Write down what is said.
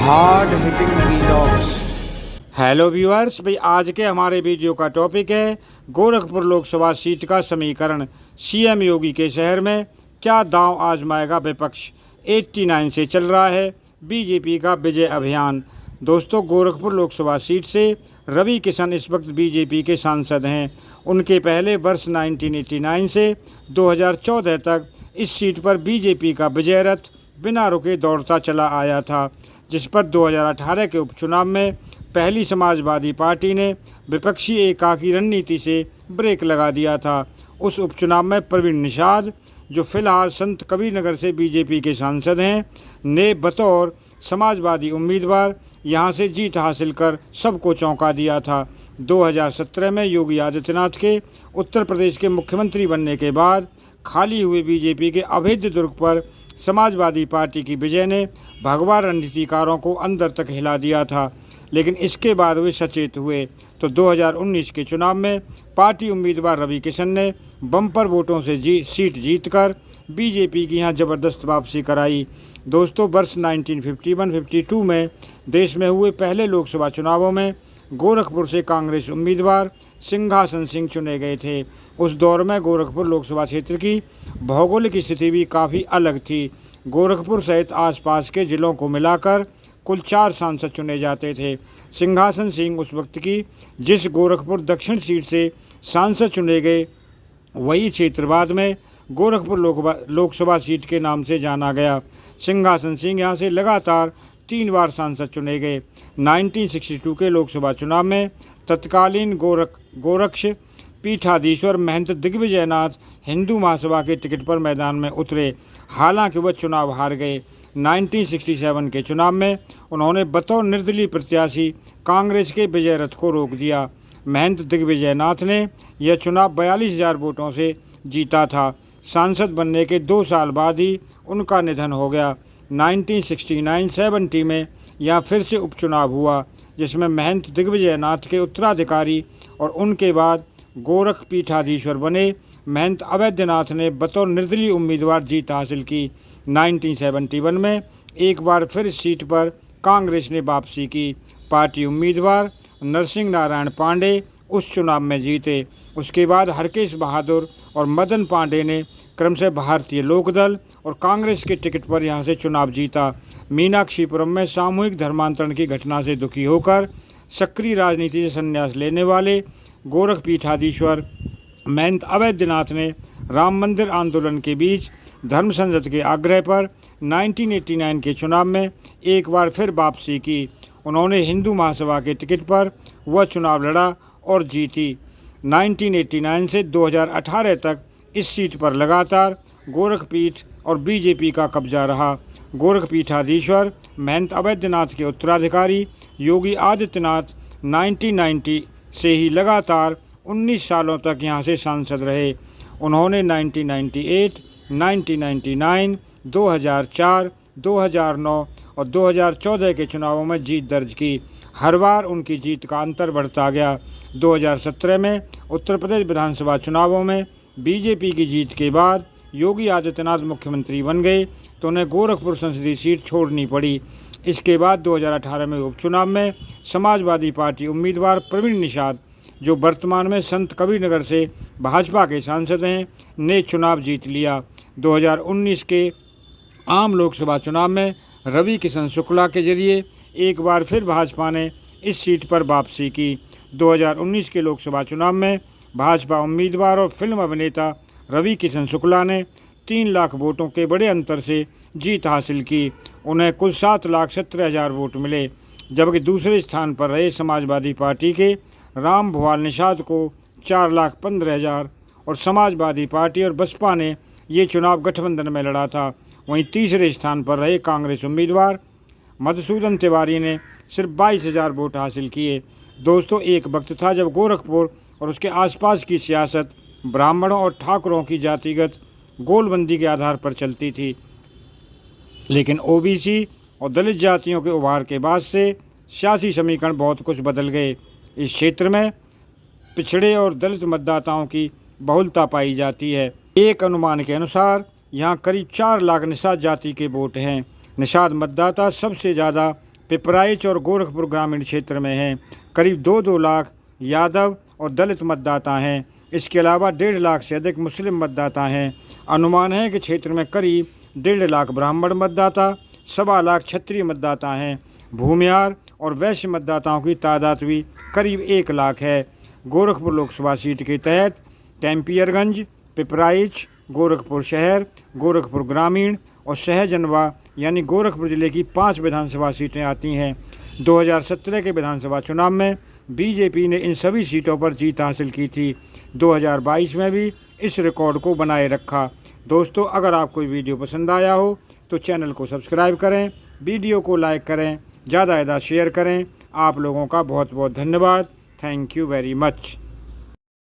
Hard hitting vlogs. Hello viewers, भाई आज के हमारे वीडियो का टॉपिक है गोरखपुर लोकसभा सीट का समीकरण। सीएम योगी के शहर में क्या दांव आजमाएगा विपक्ष। 89 से चल रहा है बीजेपी का विजय अभियान। दोस्तों, गोरखपुर लोकसभा सीट से रवि किशन इस वक्त बीजेपी के सांसद हैं। उनके पहले वर्ष 1989 से 2014 तक इस सीट पर बीजेपी का विजय रथ बिना रुके दौड़ता चला आया था, जिस पर 2018 के उपचुनाव में पहली समाजवादी पार्टी ने विपक्षी एकाकी रणनीति से ब्रेक लगा दिया था। उस उपचुनाव में प्रवीण निषाद, जो फिलहाल संत कबीरनगर से बीजेपी के सांसद हैं, ने बतौर समाजवादी उम्मीदवार यहां से जीत हासिल कर सबको चौंका दिया था। 2017 में योगी आदित्यनाथ के उत्तर प्रदेश के मुख्यमंत्री बनने के बाद खाली हुए बीजेपी के अभेद्य दुर्ग पर समाजवादी पार्टी की विजय ने भगवा रणनीतिकारों को अंदर तक हिला दिया था, लेकिन इसके बाद वे सचेत हुए तो 2019 के चुनाव में पार्टी उम्मीदवार रवि किशन ने बम्पर वोटों से सीट जीतकर बीजेपी की यहां ज़बरदस्त वापसी कराई। दोस्तों, वर्ष 1951-52 में देश में हुए पहले लोकसभा चुनावों में गोरखपुर से कांग्रेस उम्मीदवार सिंघासन सिंह चुने गए थे। उस दौर में गोरखपुर लोकसभा क्षेत्र की भौगोलिक स्थिति भी काफ़ी अलग थी। गोरखपुर सहित आसपास के जिलों को मिलाकर कुल 4 सांसद चुने जाते थे। सिंघासन सिंह उस वक्त की जिस गोरखपुर दक्षिण सीट से सांसद चुने गए, वही क्षेत्र बाद में गोरखपुर लोकसभा सीट के नाम से जाना गया। सिंघासन सिंह यहाँ से लगातार 3 बार सांसद चुने गए। 1962 के लोकसभा चुनाव में तत्कालीन गोरक्ष पीठाधीश्वर महंत दिग्विजयनाथ हिंदू महासभा के टिकट पर मैदान में उतरे, हालांकि वह चुनाव हार गए। 1967 के चुनाव में उन्होंने बतौर निर्दलीय प्रत्याशी कांग्रेस के विजय रथ को रोक दिया। महंत दिग्विजयनाथ ने यह चुनाव 42,000 वोटों से जीता था। सांसद बनने के 2 साल बाद ही उनका निधन हो गया। 1969-70 में यहाँ फिर से उपचुनाव हुआ, जिसमें महंत दिग्विजयनाथ के उत्तराधिकारी और उनके बाद गोरख पीठाधीश्वर बने महंत अवैधनाथ ने बतौर निर्दलीय उम्मीदवार जीत हासिल की। 1971 में एक बार फिर इस सीट पर कांग्रेस ने वापसी की। पार्टी उम्मीदवार नरसिंह नारायण पांडे उस चुनाव में जीते। उसके बाद हरकेश बहादुर और मदन पांडे ने क्रमशः भारतीय लोकदल और कांग्रेस के टिकट पर यहां से चुनाव जीता। मीनाक्षीपुरम में सामूहिक धर्मांतरण की घटना से दुखी होकर सक्रिय राजनीति से संन्यास लेने वाले गोरख पीठाधीश्वर महंत अवैधनाथ ने राम मंदिर आंदोलन के बीच धर्म संसद के आग्रह पर 1989 के चुनाव में एक बार फिर वापसी की। उन्होंने हिंदू महासभा के टिकट पर वह चुनाव लड़ा और जीती। 1989 से 2018 तक इस सीट पर लगातार गोरखपीठ और बीजेपी का कब्जा रहा। गोरखपीठाधीश्वर महंत अवैधनाथ के उत्तराधिकारी योगी आदित्यनाथ 1990 से ही लगातार 19 सालों तक यहाँ से सांसद रहे। उन्होंने 1998, 1999, 2004, 2009 और 2014 के चुनावों में जीत दर्ज की। हर बार उनकी जीत का अंतर बढ़ता गया। 2017 में उत्तर प्रदेश विधानसभा चुनावों में बीजेपी की जीत के बाद योगी आदित्यनाथ मुख्यमंत्री बन गए तो उन्हें गोरखपुर संसदीय सीट छोड़नी पड़ी। इसके बाद 2018 में उपचुनाव में समाजवादी पार्टी उम्मीदवार प्रवीण निषाद, जो वर्तमान में संत कबीरनगर से भाजपा के सांसद हैं, ने चुनाव जीत लिया। 2019 के आम लोकसभा चुनाव में रवि किशन शुक्ला के जरिए एक बार फिर भाजपा ने इस सीट पर वापसी की। 2019 के लोकसभा चुनाव में भाजपा उम्मीदवार और फिल्म अभिनेता रवि किशन शुक्ला ने 3 लाख वोटों के बड़े अंतर से जीत हासिल की। उन्हें कुल 7,70,000 वोट मिले, जबकि दूसरे स्थान पर रहे समाजवादी पार्टी के राम भुआल निषाद को 4,15,000 और समाजवादी पार्टी और बसपा ने ये चुनाव गठबंधन में लड़ा था। वहीं तीसरे स्थान पर रहे कांग्रेस उम्मीदवार मधुसूदन तिवारी ने सिर्फ 22,000 वोट हासिल किए। दोस्तों, एक वक्त था जब गोरखपुर और उसके आसपास की सियासत ब्राह्मणों और ठाकुरों की जातिगत गोलबंदी के आधार पर चलती थी, लेकिन ओबीसी और दलित जातियों के उभार के बाद से सियासी समीकरण बहुत कुछ बदल गए। इस क्षेत्र में पिछड़े और दलित मतदाताओं की बहुलता पाई जाती है। एक अनुमान के अनुसार यहाँ करीब 4 लाख निषाद जाति के वोट हैं। निषाद मतदाता सबसे ज़्यादा पिपराइच और गोरखपुर ग्रामीण क्षेत्र में हैं। करीब 2-2 लाख यादव और दलित मतदाता हैं। इसके अलावा 1.5 लाख से अधिक मुस्लिम मतदाता हैं। अनुमान है कि क्षेत्र में करीब 1.5 लाख ब्राह्मण मतदाता, 1.25 लाख क्षत्रिय मतदाता हैं। भूमिहार और वैश्य मतदाताओं की तादाद भी करीब 1 लाख है। गोरखपुर लोकसभा सीट के तहत टैंपियरगंज, पिपराइच, गोरखपुर शहर, गोरखपुर ग्रामीण और सहजनवा यानी गोरखपुर जिले की 5 विधानसभा सीटें आती हैं। 2017 के विधानसभा चुनाव में बीजेपी ने इन सभी सीटों पर जीत हासिल की थी। 2022 में भी इस रिकॉर्ड को बनाए रखा। दोस्तों, अगर आपको वीडियो पसंद आया हो तो चैनल को सब्सक्राइब करें, वीडियो को लाइक करें, ज़्यादा से ज़्यादा शेयर करें। आप लोगों का बहुत बहुत धन्यवाद। Thank you very much.